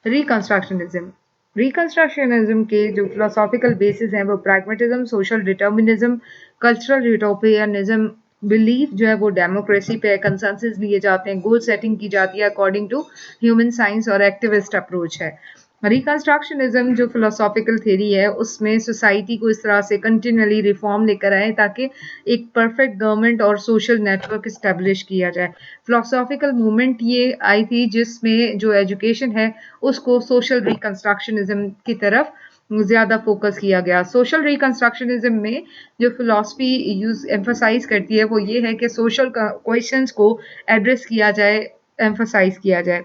रिकंस्ट्रक्शनिज्म रिकंस्ट्रक्शनिज्म के जो philosophical basis हैं वो pragmatism, social determinism, cultural utopianism, belief जो है वो डेमोक्रेसी पे कंसेंसस लिए जाते हैं, गोल सेटिंग की जाती है अकॉर्डिंग टू ह्यूमन साइंस और एक्टिविस्ट अप्रोच है। रिकंस्ट्रक्शनिज्म जो फिलोसॉफिकल थ्योरी है उसमें सोसाइटी को इस तरह से कंटिन्यूअली रिफॉर्म लेकर आए ताकि एक परफेक्ट गवर्नमेंट और सोशल नेटवर्क इस्टेब्लिश किया जाए। फिलोसॉफिकल मूवमेंट ये आई थी जिसमें जो एजुकेशन है उसको सोशल रिकंस्ट्रक्शनिज्म की तरफ ज़्यादा फोकस किया गया। सोशल रिकंस्ट्रक्शनिज्म में जो फिलॉसफी यूज एम्फोसाइज करती है वो ये है कि सोशल क्वेश्चंस को एड्रेस किया जाए, एम्फोसाइज किया जाए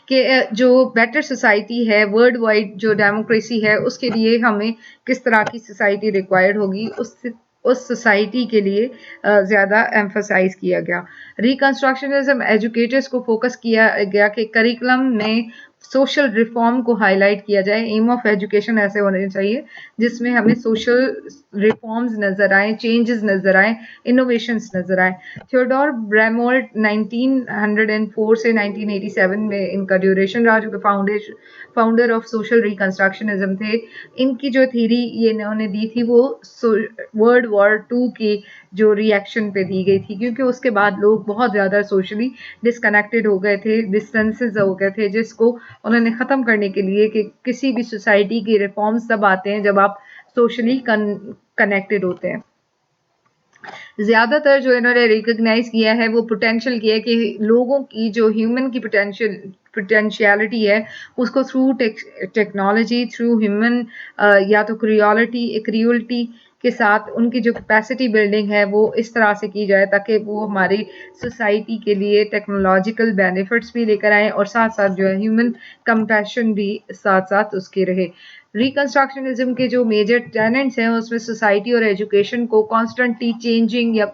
कि जो बेटर सोसाइटी है, वर्ल्ड वाइड जो डेमोक्रेसी है उसके लिए हमें किस तरह की सोसाइटी रिक्वायर्ड होगी, उस सोसाइटी के लिए ज़्यादा एम्फोसाइज किया गया। रिकंस्ट्रक्शनिज्म एजुकेटर्स को फोकस किया गया कि करिकुलम में सोशल रिफॉर्म को हाईलाइट किया जाए। एम ऑफ एजुकेशन ऐसे होने चाहिए जिसमें हमें सोशल रिफॉर्म्स नजर आए, चेंजेस नजर आए, इनोवेशंस नजर आए। थियोडोर ब्रेमोल्ट 1904 से 1987 में इनका ड्यूरेशन रहा, जो कि फाउंडर ऑफ सोशल रिकंस्ट्रक्शनिज्म थे। इनकी जो थ्योरी ये इन्होंने दी थी वो वर्ल्ड वॉर टू की जो रिएक्शन पे दी गई थी, क्योंकि उसके बाद लोग बहुत ज़्यादा सोशली डिसकनेक्टेड हो गए थे, डिस्टेंसेस हो गए थे, जिसको उन्होंने ख़त्म करने के लिए कि किसी भी सोसाइटी की रिफॉर्म्स तब आते हैं जब आप सोशली कनेक्टेड होते हैं। ज़्यादातर जो इन्होंने रिकॉग्नाइज किया है वो पोटेंशियल किया है कि लोगों की जो ह्यूमन की पोटेंशियलिटी है उसको थ्रू टेक्नोलॉजी, थ्रू ह्यूमन या तो क्रियोलिटी के साथ उनकी जो कैपेसिटी बिल्डिंग है वो इस तरह से की जाए ताकि वो हमारी सोसाइटी के लिए टेक्नोलॉजिकल बेनिफिट्स भी लेकर आए और साथ साथ जो है ह्यूमन कंपैशन भी साथ साथ उसके रहे। रिकंस्ट्रक्शनिज्म के जो मेजर टेनेंट्स हैं उसमें सोसाइटी और एजुकेशन को कॉन्स्टेंटली चेंजिंग या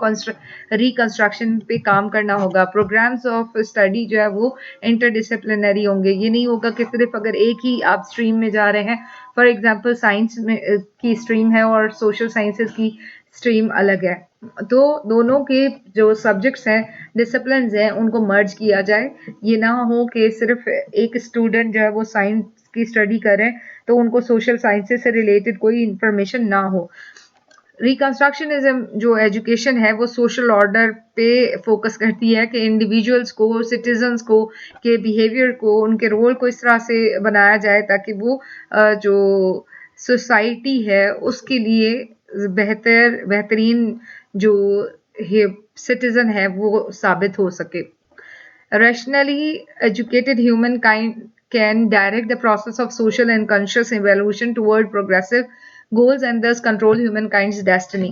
रिकंस्ट्रक्शन पे काम करना होगा। प्रोग्राम्स ऑफ स्टडी जो है वो इंटरडिसिप्लिनरी होंगे। ये नहीं होगा कि सिर्फ अगर एक ही आप स्ट्रीम में जा रहे हैं, फॉर एग्जांपल साइंस में की स्ट्रीम है और सोशल साइंसेज की स्ट्रीम अलग है, तो दोनों के जो सब्जेक्ट्स हैं, डिसिप्लिन हैं, उनको मर्ज किया जाए। ये ना हो कि सिर्फ एक स्टूडेंट जो है वो साइंस की स्टडी करें तो उनको सोशल साइंसेज से रिलेटेड कोई इंफॉर्मेशन ना हो। रिकंस्ट्रक्शनिज्म जो एजुकेशन है वो सोशल ऑर्डर पे फोकस करती है कि इंडिविजुअल्स को, सिटीजन्स को के बिहेवियर को, उनके रोल को इस तरह से बनाया जाए ताकि वो जो सोसाइटी है उसके लिए बेहतरीन जो सिटीजन है वो साबित हो सके। Rationally educated humankind can direct the process of social and conscious evolution toward progressive goals and thus control humankind's destiny.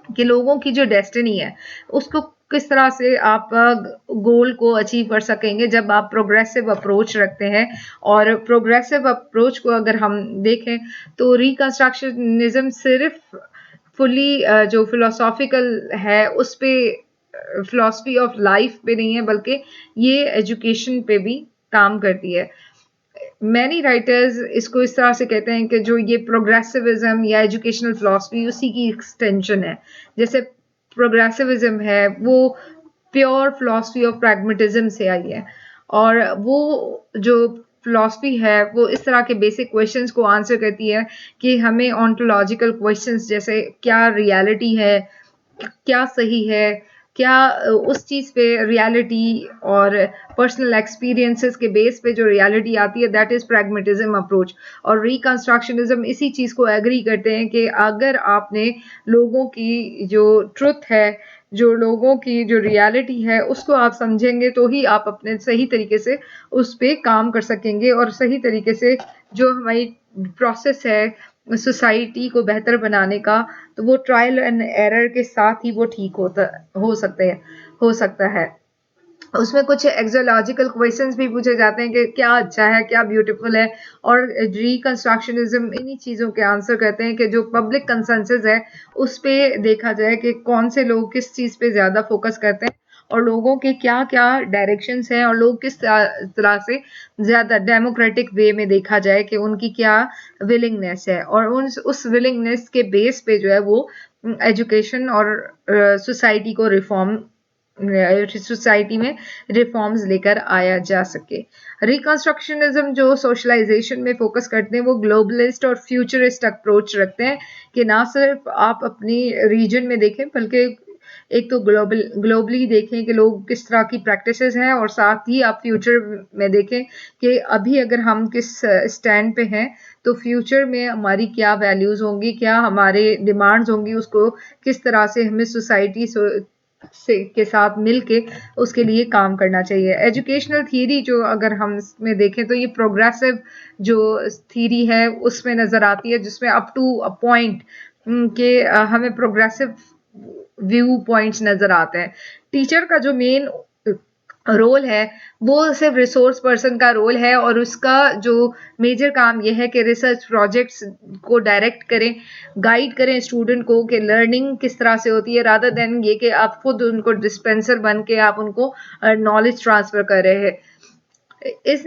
कि लोगों की जो डेस्टिनी है उसको किस तरह से आप गोल को अचीव कर सकेंगे जब आप प्रोग्रेसिव अप्रोच रखते हैं। और प्रोग्रेसिव अप्रोच को अगर हम देखें तो रिकंस्ट्रक्शनिज्म सिर्फ फुली जो फिलोसॉफिकल है उस पे, फिलॉसफी ऑफ लाइफ पे नहीं है, बल्कि ये एजुकेशन पे भी काम करती है। मैनी राइटर्स इसको इस तरह से कहते हैं कि जो ये प्रोग्रेसिविज्म या एजुकेशनल फिलॉसफी उसी की एक्सटेंशन है। जैसे प्रोग्रेसिविज्म है वो प्योर फिलॉसफी ऑफ प्रैग्मेटिज्म से आई है और वो जो फिलॉसफी है वो इस तरह के बेसिक क्वेश्चंस को आंसर करती है कि हमें ऑन्टोलॉजिकल क्वेश्चंस जैसे क्या रियलिटी है, क्या सही है, क्या उस चीज़ पे रियलिटी और पर्सनल एक्सपीरियंसेस के बेस पे जो रियलिटी आती है दैट इज़ प्रैग्मेटिज्म अप्रोच। और रिकंस्ट्रक्शनिज्म इसी चीज़ को एग्री करते हैं कि अगर आपने लोगों की जो ट्रुथ है, जो लोगों की जो रियलिटी है उसको आप समझेंगे तो ही आप अपने सही तरीके से उस पे काम कर सकेंगे और सही तरीके से जो हमारी प्रोसेस है सोसाइटी को बेहतर बनाने का, तो वो ट्रायल एंड एरर के साथ ही वो ठीक हो सकता है। उसमें कुछ एक्सोलॉजिकल क्वेश्चंस भी पूछे जाते हैं कि क्या अच्छा है, क्या ब्यूटीफुल है, और रिकंस्ट्रक्शनिज्म इन्हीं चीज़ों के आंसर करते हैं कि जो पब्लिक कंसेंसस है उस पे देखा जाए कि कौन से लोग किस चीज़ पे ज़्यादा फोकस करते हैं और लोगों के क्या क्या डायरेक्शंस हैं और लोग किस तरह से ज़्यादा डेमोक्रेटिक वे में देखा जाए कि उनकी क्या विलिंगनेस है, और उस विलिंगनेस के बेस पे जो है वो एजुकेशन और सोसाइटी को रिफॉर्म सोसाइटी में रिफॉर्म्स लेकर आया जा सके। रिकंस्ट्रक्शनिज्म जो सोशलाइजेशन में फोकस करते हैं वो ग्लोबलिस्ट और फ्यूचरिस्ट अप्रोच रखते हैं कि ना सिर्फ आप अपनी रीजन में देखें बल्कि एक तो ग्लोबली देखें कि लोग किस तरह की प्रैक्टिसेस हैं और साथ ही आप फ्यूचर में देखें कि अभी अगर हम किस स्टैंड पे हैं तो फ्यूचर में हमारी क्या वैल्यूज होंगी, क्या हमारे डिमांड्स होंगी, उसको किस तरह से हमें सोसाइटी से के साथ मिलके उसके लिए काम करना चाहिए। एजुकेशनल थ्योरी जो अगर हम इसमें देखें तो ये प्रोग्रेसिव जो थ्योरी है उसमें नजर आती है, जिसमें अप टू अ पॉइंट के हमें प्रोग्रेसिव व्यू पॉइंट्स नजर आते हैं। टीचर का जो मेन रोल है वो सिर्फ रिसोर्स पर्सन का रोल है और उसका जो मेजर काम यह है कि रिसर्च प्रोजेक्ट्स को डायरेक्ट करें, गाइड करें स्टूडेंट को कि लर्निंग किस तरह से होती है, रादर देन ये कि आप खुद उनको डिस्पेंसर बन के आप उनको नॉलेज ट्रांसफर कर रहे हैं। इस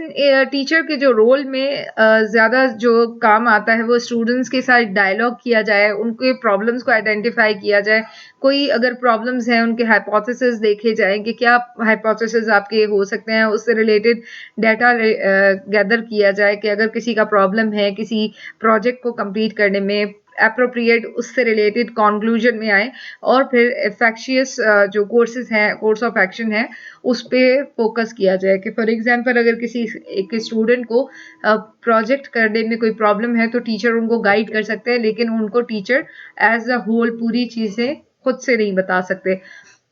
टीचर के जो रोल में ज़्यादा जो काम आता है वो स्टूडेंट्स के साथ डायलॉग किया जाए, उनके प्रॉब्लम्स को आइडेंटिफाई किया जाए, कोई अगर प्रॉब्लम्स हैं उनके हाइपोथेसिस देखे जाएं कि क्या हाइपोथेसिस आपके हो सकते हैं, उससे रिलेटेड डाटा गैदर किया जाए कि अगर किसी का प्रॉब्लम है किसी प्रोजेक्ट को कंप्लीट करने में, एप्रोप्रिएट उससे रिलेटेड कंक्लूजन में आए और फिर इफेक्शियस जो कोर्सेज हैं, कोर्स ऑफ एक्शन है, उस पे फोकस किया जाए कि फॉर एग्जांपल अगर किसी एक स्टूडेंट को प्रोजेक्ट करने में कोई प्रॉब्लम है तो टीचर उनको गाइड कर सकते हैं, लेकिन उनको टीचर एज अ होल पूरी चीजें खुद से नहीं बता सकते।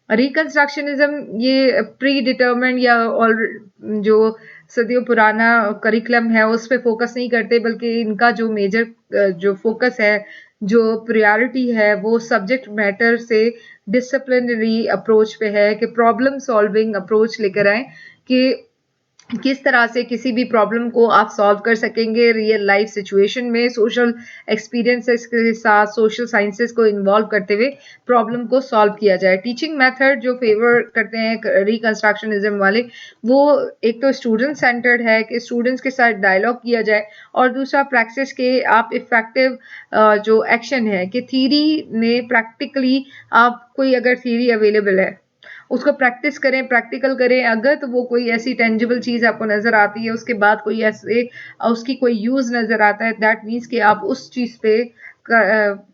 रिकंस्ट्रक्शनिज्म ये प्री डिटर्मिन्ड या और जो सदियों पुराना करिकुलम है उस पे फोकस नहीं करते, बल्कि इनका जो मेजर जो फोकस है, जो प्रायोरिटी है वो सब्जेक्ट मैटर से डिसिप्लिनरी अप्रोच पे है कि प्रॉब्लम सॉल्विंग अप्रोच लेकर आए कि किस तरह से किसी भी प्रॉब्लम को आप सॉल्व कर सकेंगे रियल लाइफ सिचुएशन में, सोशल एक्सपीरियंसेस के साथ सोशल साइंसेस को इन्वॉल्व करते हुए प्रॉब्लम को सॉल्व किया जाए। टीचिंग मेथड जो फेवर करते हैं रिकंस्ट्रक्शनिज्म वाले, वो एक तो स्टूडेंट सेंटर्ड है कि स्टूडेंट्स के साथ डायलॉग किया जाए, और दूसरा प्रैक्टिस के आप इफेक्टिव जो एक्शन है कि थीरी में प्रैक्टिकली आप कोई अगर थीरी अवेलेबल है उसको प्रैक्टिस करें, प्रैक्टिकल करें। अगर तो वो कोई ऐसी टेंजिबल चीज़ आपको नज़र आती है, उसके बाद कोई ऐसे उसकी कोई यूज़ नज़र आता है, दैट मीन्स कि आप उस चीज़ पे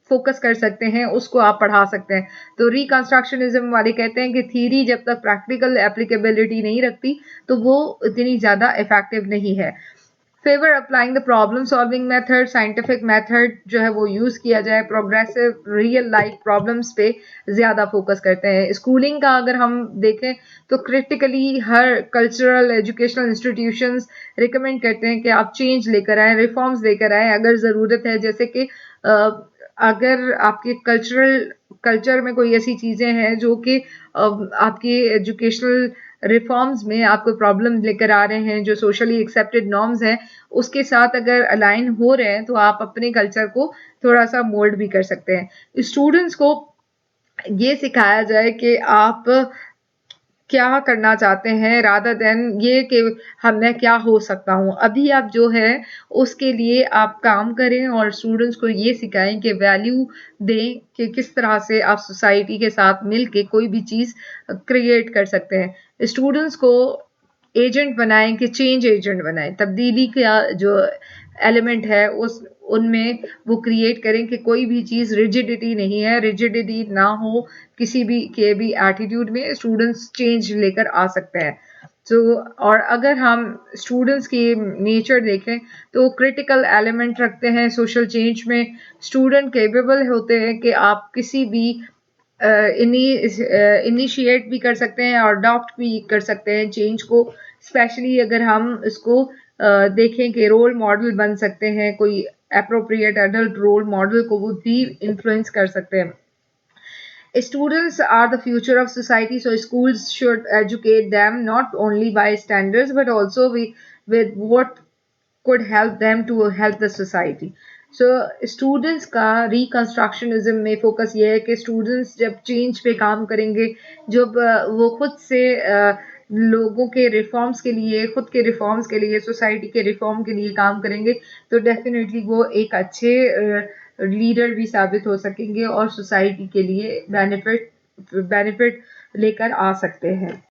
फोकस कर सकते हैं, उसको आप पढ़ा सकते हैं। तो रिकंस्ट्रक्शनिज्म वाले कहते हैं कि थ्योरी जब तक प्रैक्टिकल एप्लीकेबिलिटी नहीं रखती तो वो इतनी ज़्यादा इफेक्टिव नहीं है। Favour applying the problem solving method, scientific method जो है वो यूज किया जाए, प्रोग्रेसिव रियल लाइफ प्रॉब्लम्स पे ज्यादा फोकस करते हैं। स्कूलिंग का अगर हम देखें तो क्रिटिकली हर कल्चरल एजुकेशनल इंस्टीट्यूशंस रिकमेंड करते हैं कि आप चेंज लेकर आए, रिफॉर्म्स लेकर आए अगर ज़रूरत है, जैसे कि अगर आपके कल्चर में कोई ऐसी चीज़ें हैं जो कि आपकी एजुकेशनल रिफॉर्म्स में आपको प्रॉब्लम लेकर आ रहे हैं, जो सोशली एक्सेप्टेड नॉर्म्स हैं उसके साथ अगर अलाइन हो रहे हैं तो आप अपने कल्चर को थोड़ा सा मोल्ड भी कर सकते हैं। स्टूडेंट्स को ये सिखाया जाए कि आप क्या करना चाहते हैं, रादर देन ये कि हम मैं क्या हो सकता हूँ। अभी आप जो है उसके लिए आप काम करें और स्टूडेंट्स को ये सिखाएं कि वैल्यू दें कि किस तरह से आप सोसाइटी के साथ मिल के कोई भी चीज़ क्रिएट कर सकते हैं। स्टूडेंट्स को एजेंट बनाएं कि चेंज एजेंट बनाएं, तब्दीली का जो एलिमेंट है उस उनमें वो क्रिएट करें कि कोई भी चीज़ रिजिडिटी नहीं है, रिजिडिटी ना हो किसी भी के भी एटीट्यूड में, स्टूडेंट्स चेंज लेकर आ सकते हैं। तो और अगर हम स्टूडेंट्स की नेचर देखें तो क्रिटिकल एलिमेंट रखते हैं सोशल चेंज में। स्टूडेंट केपेबल होते हैं कि आप किसी भी इनिशिएट भी कर सकते हैं और अडॉप्ट भी कर सकते हैं चेंज को, स्पेशली अगर हम इसको देखें कि रोल मॉडल बन सकते हैं, कोई अप्रोप्रिएट एडल्ट रोल मॉडल को वो भी इन्फ्लुएंस कर सकते हैं। Students are the future of society, so schools should educate them not only by standards but also with what could help them to help the society. So students का रिकंस्ट्रक्शनिज्म में focus ये है कि स्टूडेंट्स जब change पे काम करेंगे, जब वो खुद से लोगों के रिफॉर्म्स के लिए, खुद के रिफॉर्म्स के लिए, सोसाइटी के रिफॉर्म के लिए काम करेंगे तो डेफिनेटली वो एक अच्छे लीडर भी साबित हो सकेंगे और सोसाइटी के लिए बेनिफिट लेकर आ सकते हैं।